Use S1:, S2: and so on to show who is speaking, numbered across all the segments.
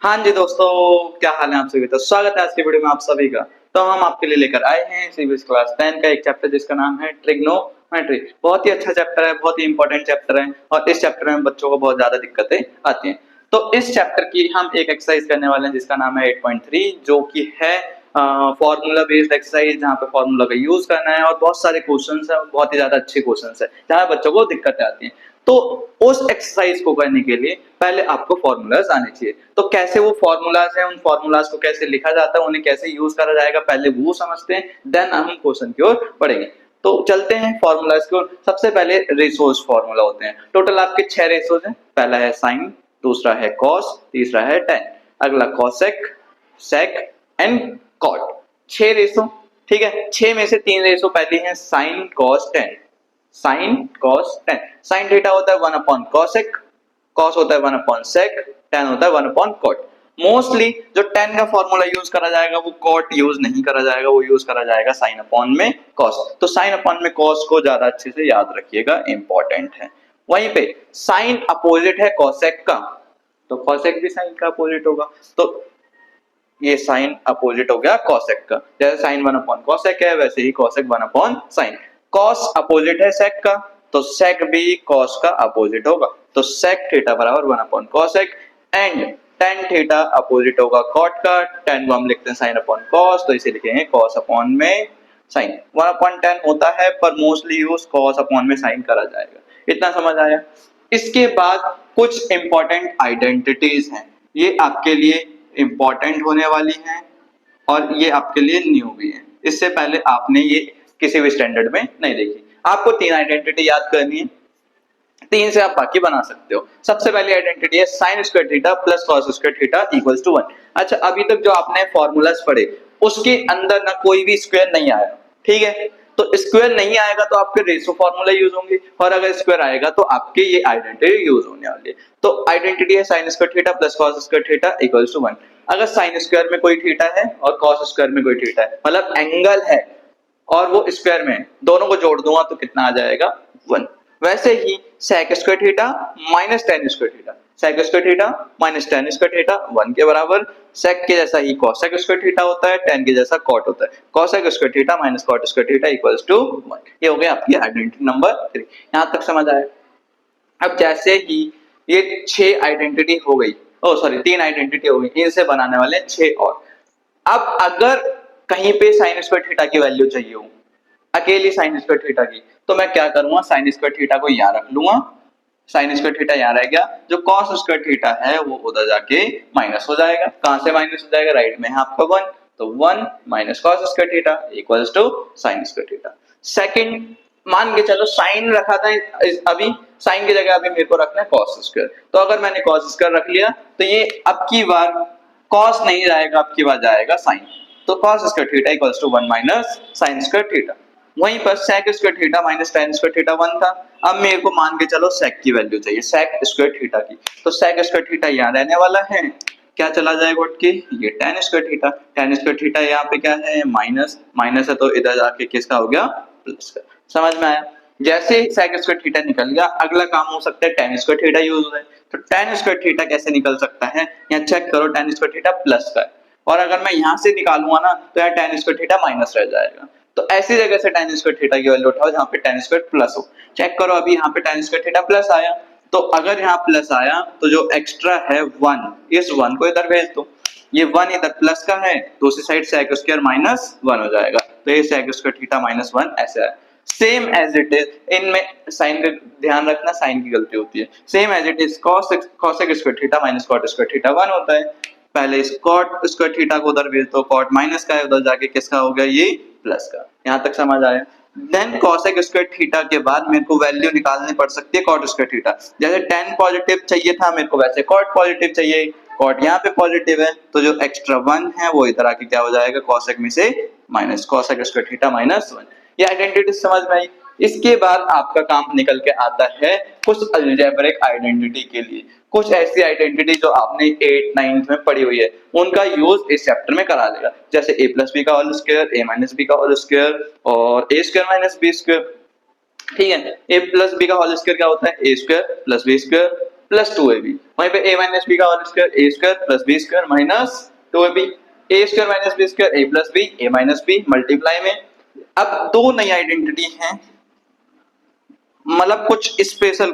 S1: हाँ जी दोस्तों, क्या हाल है आप सभी का। स्वागत है आज की वीडियो में आप सभी का। तो हम आपके लिए लेकर आए हैं सीबीएस क्लास 10 का एक चैप्टर जिसका नाम है ट्रिग्नोमेट्री। बहुत ही अच्छा चैप्टर है, बहुत ही इंपॉर्टेंट चैप्टर है और इस चैप्टर में बच्चों को बहुत ज्यादा दिक्कतें आती हैं। तो इस चैप्टर की हम एक एक्सरसाइज करने वाले हैं जिसका नाम है 8.3, जो कि है फॉर्मूला बेस्ड एक्सरसाइज, जहाँ पे फॉर्मूला का यूज करना है और बहुत सारे क्वेश्चंस है, बहुत ही ज्यादा अच्छे क्वेश्चंस है जहाँ बच्चों को दिक्कतें आती हैं। तो उस एक्सरसाइज को करने के लिए पहले आपको फॉर्मूलाज आने चाहिए। तो कैसे वो फॉर्मूलाज हैं, उन फॉर्मूलाज को कैसे लिखा जाता है, उन्हें कैसे यूज करा जाएगा, पहले वो समझते हैं, देन हम क्वेश्चन की ओर बढ़ेंगे। तो चलते हैं फॉर्मूलाज की ओर। सबसे पहले रेशोज फॉर्मूला होते हैं। टोटल आपके 6 रेशोज हैं। पहला है साइन, दूसरा है कॉस, तीसरा है टेन, अगला cosec, sec and cot. 6 ratio, ठीक है। 6 में से 3 रेशो पहली है sine cos tan. Sine cos tan, sine theta होता है 1 अपॉन कॉसेक, कॉस होता है 1 अपॉन सेक, टेन होता है 1 अपॉन कॉट। मोस्टली जो टेन का फॉर्मूला यूज करा जाएगा वो कॉट यूज नहीं करा जाएगा, वो यूज करा जाएगा साइन अपॉन में कॉस। तो साइन अपॉन में कॉस को ज्यादा अच्छे से याद रखिएगा, इंपॉर्टेंट है। वहीं पे साइन अपोजिट है कॉसेक का, तो कॉसेक भी साइन का अपोजिट होगा। तो ये साइन अपोजिट हो गया कॉसेक का। जैसे साइन 1 अपॉन कॉसेक है वैसे ही cosec 1 upon sine. Cos opposite है सेक का, तो सेक भी कॉस का अपोजिट होगा। तो सेक थीटा बराबर 1 upon cosec and tan theta opposite होगा कॉट का। टेन को हम लिखते हैं साइन अपॉन कॉस, तो इसे लिखेंगे कॉस अपॉन में साइन। 1 अपॉन टेन होता है पर मोस्टली यूज कॉस अपॉन में साइन करा जाएगा। इतना समझ आया। इसके बाद कुछ इंपॉर्टेंट आइडेंटिटीज हैं, ये आपके लिए इंपॉर्टेंट होने वाली हैं और ये आपके लिए न्यू भी है। इससे पहले आपने ये किसी भी स्टैंडर्ड में नहीं देखी। आपको 3 आइडेंटिटी याद करनी है, 3 से आप बाकी बना सकते हो। सबसे पहली आइडेंटिटी है sine square theta plus cos square theta equals to 1। अच्छा, अभी तक जो आपने फॉर्मूलाज पढ़े उसके अंदर ना कोई भी स्क्वायर नहीं आया, ठीक है। तो स्क्वायर नहीं आएगा तो आपके रेशो फॉर्मूला यूज होंगे, और अगर स्क्वायर आएगा तो आपके ये आइडेंटिटी यूज होने वाली है। तो आइडेंटिटी है sine square theta plus cos square theta equals to 1। अगर साइन स्क्वायर में कोई थीटा है और कॉस स्क्वायर में कोई थीटा है, मतलब एंगल है और वो स्क्वायर में, दोनों को जोड़ दूंगा तो कितना आ जाएगा 1। वैसे ही sec square theta minus ten square theta, sec square theta minus ten square theta 1 के बराबर। sec के जैसा ही cosec स्क्वायर थीटा होता है, tan के जैसा cot होता है। cosec square theta minus cot square theta equals to 1। ये हो गया आपकी आइडेंटिटी नंबर 3। यहां तक समझ आया। अब जैसे ही ये 6 आइडेंटिटी हो गई, ओ सॉरी 3 आइडेंटिटी हो गई, इनसे बनाने वाले 6 और। अब अगर कहीं पे साइन स्क्वायर थीटा की वैल्यू चाहिए हो, अकेली साइन स्क्वायर थीटा की, तो मैं क्या करूंगा, साइन स्क्वायर थीटा को यहां रख लूंगा। साइन स्क्वायर थीटा यहां रह गया, जो कॉस स्क्वायर थीटा है वो उधर जाके माइनस हो जाएगा। कहां से माइनस हो जाएगा, राइट में है आपका 1, तो 1 minus cos square theta equals to sine square theta. Second, मान के चलो साइन रखा था, अभी साइन की जगह अभी मेरे को रखना है कॉस स्क्वायर। तो अगर मैंने कॉस स्क्वायर रख लिया तो ये अब की बार कॉस नहीं जाएगा, अब की बार जाएगा साइन। तो cos square theta equals to 1 minus sin square theta. वहीं पर sec square theta minus tan square theta 1 था। अब मेरे को मान के चलो sec की वैल्यू चाहिए, sec स्क्वायर थीटा की। तो sec स्क्वायर थीटा यहाँ रहने वाला है, क्या चला जाएगा उठ के, ये tan square theta. tan square theta यहाँ पे क्या है, माइनस, माइनस है तो इधर जाके किसका हो गया, प्लस का। समझ में आया। जैसे sec स्क्वायर थीटा निकल गया, अगला काम हो सकता है tan स्क्वायर थीटा यूज हो जाए। तो tan स्क्वायर थीटा कैसे निकल सकता है, यहाँ चेक करो, tan स्क्वायर थीटा प्लस का है, और अगर मैं यहां से निकालूंगा ना तो यार tan स्क्वायर थीटा माइनस रह जाएगा। तो ऐसी जगह से tan स्क्वायर थीटा की वैल्यू उठाओ जहां पे tan स्क्वायर प्लस हो। चेक करो, अभी यहाँ पे tan स्क्वायर थीटा प्लस आया, तो अगर यहाँ प्लस आया तो जो एक्स्ट्रा है 1, इस 1 को इधर भेज दो। ये 1 इधर प्लस का है, दूसरी साइड sec स्क्वायर माइनस 1 हो जाएगा। तो ये sec स्क्वायर थीटा माइनस 1 ऐसे है। सेम एज इट इज, इनमें साइन का ध्यान रखना, साइन की गलती होती है। Same as it is cosec square theta minus cot square theta 1 होता है। पहले इस cot स्क्वायर थीटा को उधर भेज दो, cot माइनस का है, उधर जाके किसका हो गया, ये प्लस का। यहां तक समझ आया। देन cosec स्क्वायर थीटा के बाद मेरे को वैल्यू निकालनी पड़ सकती है cot स्क्वायर थीटा। जैसे tan पॉजिटिव चाहिए था मेरे को, वैसे cot पॉजिटिव चाहिए। cot यहाँ पे पॉजिटिव है तो जो एक्स्ट्रा 1 है वो इधर आके क्या हो जाएगा, cosec में से minus cosec square theta minus 1। ये आइडेंटिटी समझ में आई। इसके बाद आपका काम निकल के आता है कुछ अलजेब्रिक आइडेंटिटी के लिए। कुछ ऐसी आइडेंटिटी जो आपने 8 9th में पढ़ी हुई है, उनका यूज इस चैप्टर में करा देगा। जैसे a प्लस बी का whole square, a minus b का होल स्क्वायर और a square minus b square. ठीक है, a प्लस बी का होल स्क्वायर क्या होता है, a square plus b square. Plus 2ab, वहीं पे a माइनस बी का whole square a square plus b square minus 2ab, a square minus b square a plus b a minus b multiply में। अब दो नई identity हैं, मतलब कुछ स्पेशल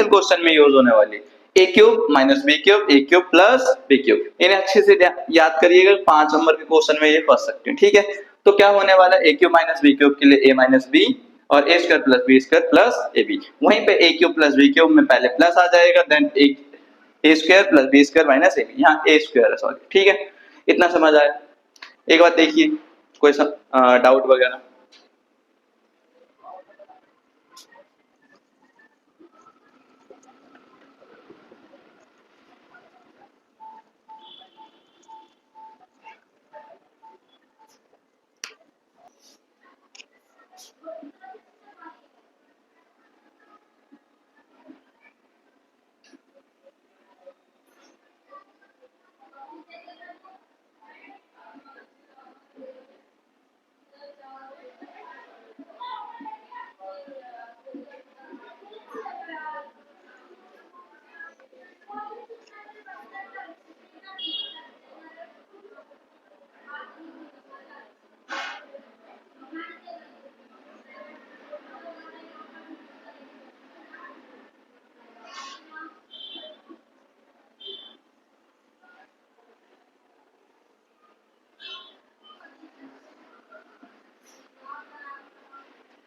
S1: क्वेश्चन में यूज होने वाली, ए क्यूब माइनस बी क्यूब ए क्यूब प्लस बी क्यूब, इन्हें अच्छे से याद करिएगा, 5 नंबर के क्वेश्चन में ये फंस सकते हैं, ठीक है। तो क्या होने वाला है, a cube minus b cube के लिए ए माइनस बी और a square plus b square plus a b, वहीं पे a cube plus b cube में पहले प्लस आ जाएगा, then a square plus b square minus a b, यहाँ ए स्क्वायर है सॉरी, ठीक है। इतना समझ आया। एक बात देखिए, कोई डाउट वगैरह?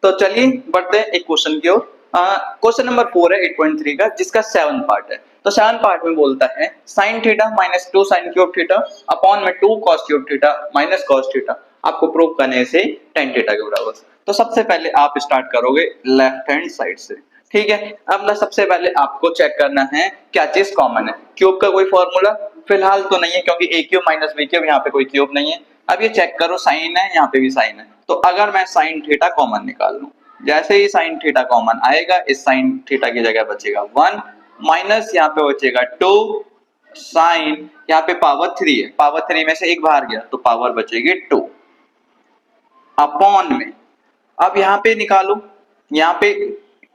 S1: तो चलिए बढ़ते हैं एक क्वेश्चन की ओर। क्वेश्चन नंबर 4 है 8.3 का, जिसका 7 पार्ट है। तो 7 पार्ट में बोलता है sine theta minus 2 sine cube theta upon में 2 cos cube theta minus cos theta आपको प्रूव करने से tan थीटा के बराबर। तो सबसे पहले आप स्टार्ट करोगे लेफ्ट हैंड साइड से, ठीक है। अब ना सबसे पहले आपको चेक करना है क्या चीज कॉमन है। क्यूब का कोई फॉर्मूला फिलहाल तो नहीं है, क्योंकि ए क्यूब माइनस बी क्यूब, यहाँ पे कोई क्यूब नहीं है। अब ये चेक करो, साइन है, यहाँ पे भी साइन है, तो अगर मैं साइन थीटा कॉमन निकाल लूं, जैसे ही साइन थीटा कॉमन आएगा, इस साइन थीटा की जगह बचेगा 1 माइनस यहाँ पे बचेगा 2 साइन, यहाँ पे पावर 3 है, पावर 3 में से एक बाहर गया तो पावर बचेगी 2 अपॉन में। अब यहाँ पे निकालो, यहाँ पे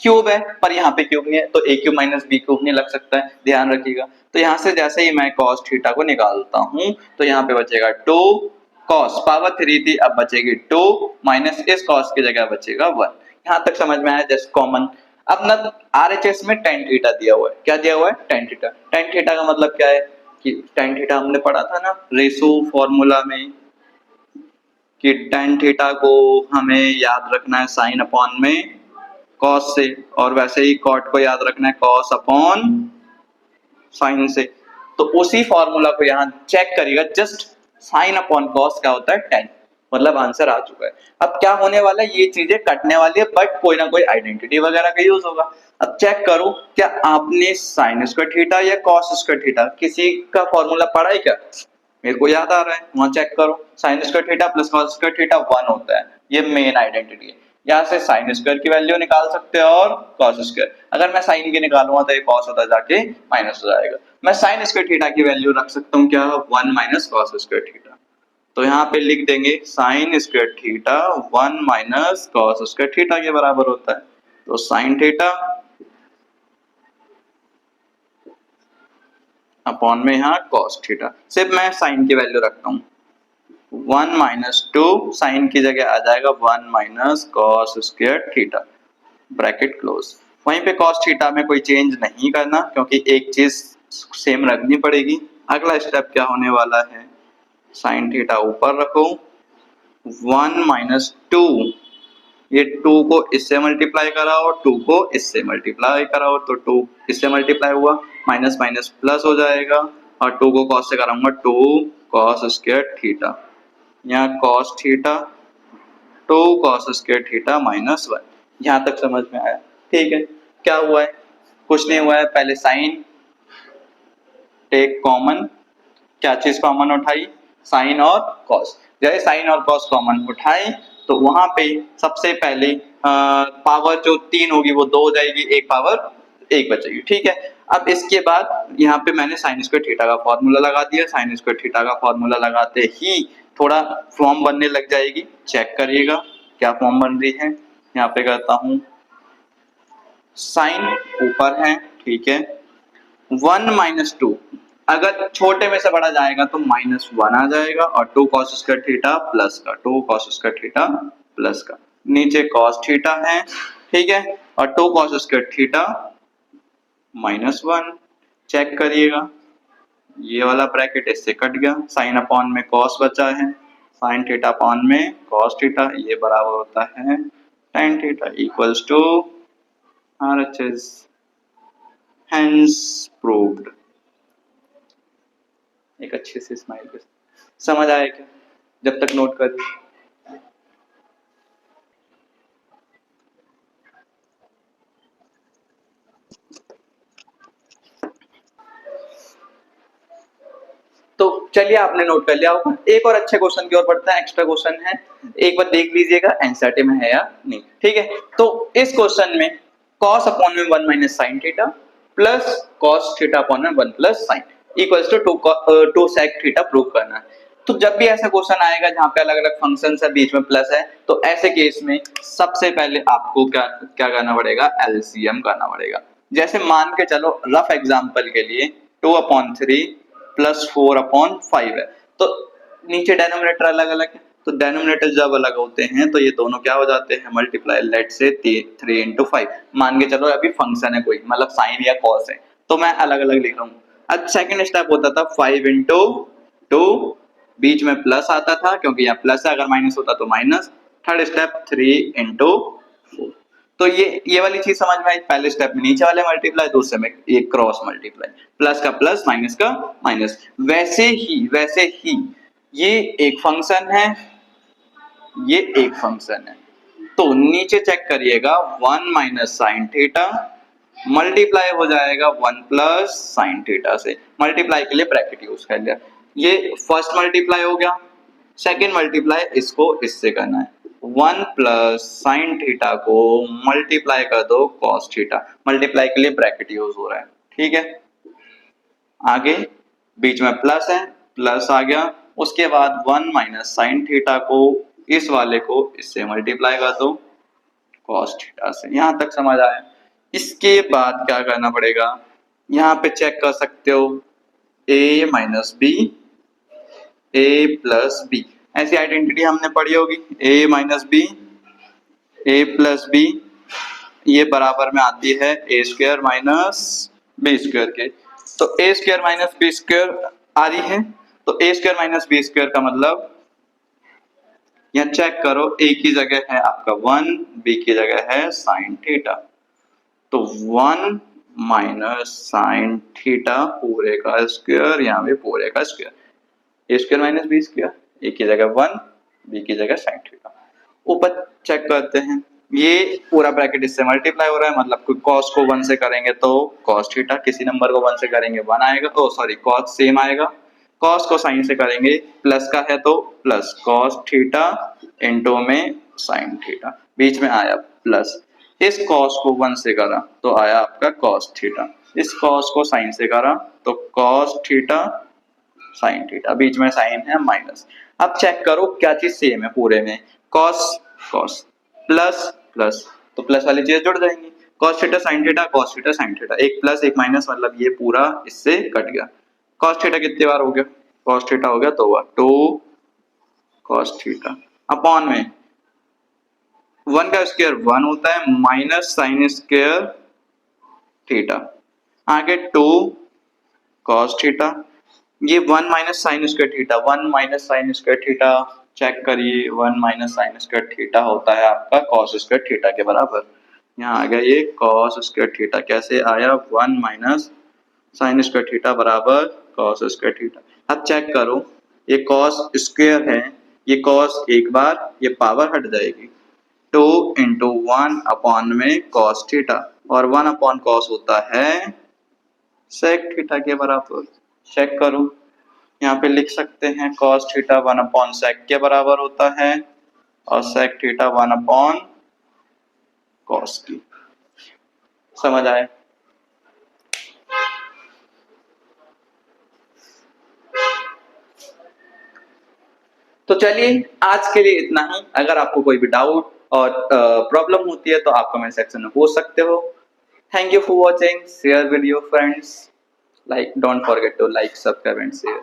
S1: क्यूब है पर यहाँ पे क्यूब नहीं है, तो ए क्यूब माइनस बी क्यूब नहीं लग सकता है, ध्यान रखिएगा। तो यहाँ से जैसे ही मैं कॉस थीटा को निकालता हूं, तो यहाँ पे बचेगा 2 कॉस, पावर 3 थी अब बचेगी 2 माइनस इस कॉस की जगह बचेगा 1। यहाँ तक समझ में आया, जस्ट कॉमन। अब ना आरएचएस में tan थीटा दिया हुआ है, क्या दिया हुआ है, tan थीटा। tan थीटा का मतलब क्या है कि tan थीटा हमने पढ़ा था ना रेशो फॉर्मूला में, कि tan थीटा को हमें याद रखना है साइन अपॉन में कॉस से, और वैसे ही कॉट को याद रखना है कॉस अपॉन साइन से। तो उसी फॉर्मूला को यहाँ चेक करिएगा, जस्ट साइन अपॉन कॉस क्या होता है, tan, मतलब आंसर आ चुका है। अब क्या होने वाला है, ये चीजें कटने वाली है, बट कोई ना कोई आइडेंटिटी वगैरह का यूज होगा। अब चेक करो क्या आपने साइन स्क्वायर थीटा या कॉस स्क्वायर थीटा किसी का फॉर्मूला पढ़ा है क्या? मेरे को याद आ रहा है, वहां चेक करो, sign square theta plus cos square theta 1 होता है, ये मेन आइडेंटिटी है। यहाँ से साइन स्क्वायर की वैल्यू निकाल सकते हो और कॉस स्क्वायर, अगर मैं साइन की निकालूंगा तो ये कॉस होता जाके माइनस हो जाएगा। मैं साइन स्क्वायर थीटा की वैल्यू रख सकता हूँ क्या, 1 माइनस कॉस स्क्वायर थीटा। तो यहाँ पे लिख देंगे sign square theta 1 minus cos square theta के बराबर होता है। तो साइन थीटा अपॉन में यहाँ कॉस थीटा, सिर्फ मैं साइन की वैल्यू रखता हूँ 1 माइनस 2, साइन की जगह आ जाएगा 1 minus cos square theta, bracket close. वहीं पे कॉस थीटा में कोई चेंज नहीं करना, क्योंकि एक चीज सेम रखनी पड़ेगी। अगला स्टेप क्या होने वाला है, साइन थीटा ऊपर रखो, 1 माइनस 2, ये 2 को इससे मल्टीप्लाई कराओ, 2 को इससे मल्टीप्लाई कराओ, तो 2 इससे मल्टीप्लाई हुआ, माइनस माइनस प्लस हो जाएगा, और 2 को कॉस से कराऊंगा 2 कॉस स्क्वायर थीटा, यहाँ cos theta 2 cos square theta minus 1। यहाँ तक समझ में आया, ठीक है। क्या हुआ है, कुछ नहीं हुआ है, पहले साइन टेक कॉमन, क्या चीज कॉमन उठाई, साइन और कॉस। जैसे साइन और कॉस कॉमन उठाई तो वहां पे सबसे पहले पावर जो 3 होगी वो 2 हो जाएगी, एक पावर 1 बचेगी, ठीक है। अब इसके बाद यहाँ पे मैंने साइन स्क्वायर थीटा का फॉर्मूला लगा दिया, साइन स्क्वायर थीटा का फॉर्मूला लगाते ही थोड़ा फॉर्म बनने लग जाएगी, चेक करिएगा क्या फॉर्म बन रही है। यहाँ पे करता हूँ साइन ऊपर है, ठीक है। 1 माइनस टू, अगर छोटे में से बड़ा जाएगा तो -1 आ जाएगा, और 2 cos स्क्वायर थीटा प्लस का, 2 cos स्क्वायर थीटा प्लस का, नीचे cos थीटा है, ठीक है, और 2 cos स्क्वायर थीटा -1। चेक करिएगा, ये वाला ब्रैकेट इससे कट गया, साइन अपॉन में कॉस बचा है, साइन थीटा अपॉन में कॉस थीटा, ये बराबर होता है tan theta equals to RHS, hence proved. एक अच्छी सी स्माइल के साथ। समझ आया क्या? जब तक नोट कर, तो चलिए आपने नोट कर लिया होगा। एक और अच्छे क्वेश्चन की ओर बढ़ते हैं, एक्स्ट्रा क्वेश्चन है, एक बार देख लीजिएगा एनसीईआरटी में है या नहीं, ठीक है। तो इस क्वेश्चन में cos अपॉन में 1 minus sine theta plus cos theta upon में 1 plus sine equals to 2 sec theta prove करना है। तो जब भी ऐसा क्वेश्चन आएगा जहां पे अलग अलग फंक्शंस है, बीच में प्लस है, तो ऐसे केस में सबसे पहले आपको क्या क्या करना पड़ेगा, एलसीएम करना पड़ेगा। जैसे मान के चलो रफ एग्जांपल के लिए 2 अपॉन 3 प्लस 4 अपॉन 5 है, तो नीचे डेनोमिनेटर अलग अलग है, तो डेनोमिनेटर जब अलग होते हैं तो ये दोनों क्या हो जाते हैं, मल्टीप्लाई, लेट से 3 इंटू 5, मान के चलो अभी फंक्शन है कोई, मतलब साइन या कॉस है, तो मैं अलग अलग लिख रहा हूँ। अब सेकंड स्टेप होता था 5 इंटू 2, बीच में प्लस आता था क्योंकि यहाँ प्लस है, अगर माइनस होता तो माइनस। थर्ड स्टेप 3 इंटू 4, तो ये वाली चीज समझ में आई। पहले स्टेप में नीचे वाले मल्टीप्लाई, दूसरे में एक क्रॉस मल्टीप्लाई, प्लस का प्लस माइनस का माइनस। वैसे ही ये एक फंक्शन है, ये एक फंक्शन है, तो नीचे चेक करिएगा 1 माइनस साइन थीटा मल्टीप्लाई हो जाएगा 1 प्लस साइन थीटा से, मल्टीप्लाई के लिए ब्रैकेट यूज कर लिया, ये फर्स्ट मल्टीप्लाई हो गया। सेकंड मल्टीप्लाई इसको इससे करना है, 1 प्लस साइन थीटा को मल्टीप्लाई कर दो कॉस थीटा, मल्टीप्लाई के लिए ब्रैकेट यूज हो रहा है, ठीक है। आगे बीच में प्लस है, प्लस आ गया, उसके बाद 1 माइनस साइन थीटा को इस वाले को इससे मल्टीप्लाई कर दो कॉस थीटा से। यहां तक समझ आया? इसके बाद क्या करना पड़ेगा, यहाँ पे चेक कर सकते हो a minus b, a plus b, ऐसी आइडेंटिटी हमने पढ़ी होगी, a minus b, a plus b, ये बराबर में आती है a square minus b square के। तो a square minus b square आ रही है, तो a square minus b square का मतलब, यहाँ चेक करो, ए की जगह है आपका 1, बी की जगह है साइन थीटा, तो 1 माइनस साइन थीटा पूरे का स्क्वायर, यहाँ पे पूरे का स्क्वायर, ए स्क्वायर माइनस बी स्क्वायर, ए की जगह 1, बी की जगह साइन थीटा। ऊपर चेक करते हैं, ये पूरा ब्रैकेट इससे मल्टीप्लाई हो रहा है, मतलब कोई cos को 1 से करेंगे तो cos थीटा, किसी नंबर को 1 से करेंगे 1 आएगा, ओ सॉरी cos सेम आएगा, cos को sin से करेंगे प्लस का है तो प्लस cos थीटा इंटू में sin थीटा, बीच में आया प्लस, इस cos को 1 से करा तो आया आपका cos थीटा, इस cos को sin से करा तो cos थीटा sin थीटा, बीच में साइन है माइनस। अब चेक करो क्या चीज सेम है पूरे में, cos cos प्लस प्लस, तो प्लस वाली चीज जुड़ जाएंगी, cos theta sin theta, cos theta sin theta, एक प्लस एक माइनस, मतलब ये पूरा इससे कट गया। cos थीटा कितने बार हो गया, cos थीटा हो गया 2 बार, 2 cos थीटा अपॉन में 1 का स्क्वायर 1 होता है, माइनस साइन स्क्वायर थीटा, आगे 2 cos थीटा, ये 1 minus sine square theta, 1 minus sine square theta check करिए, 1 माइनस साइन स्क्वायर थीटा होता है आपका cos स्क्वायर थीटा के बराबर। यहाँ आ गया ये cos स्क्वायर थीटा, कैसे आया, 1 माइनस साइन स्क्वायर थीटा बराबर cos स्क्वायर थीटा। अब चेक करो, ये cos स्क्वायर है, ये cos एक बार, ये पावर हट जाएगी, 2 इंटू 1 अपॉन में cos थीटा, और 1 अपॉन cos होता है sec थीटा के बराबर। चेक करो, यहाँ पे लिख सकते हैं cos थीटा 1 अपॉन sec के बराबर होता है, और sec थीटा 1 अपॉन cos की। समझ आए? तो चलिए आज के लिए इतना ही। अगर आपको कोई भी डाउट और प्रॉब्लम होती है तो आप कमेंट सेक्शन में पूछ सकते हो। Thank you for watching. Share with your friends. Like, don't forget to like, subscribe, and share.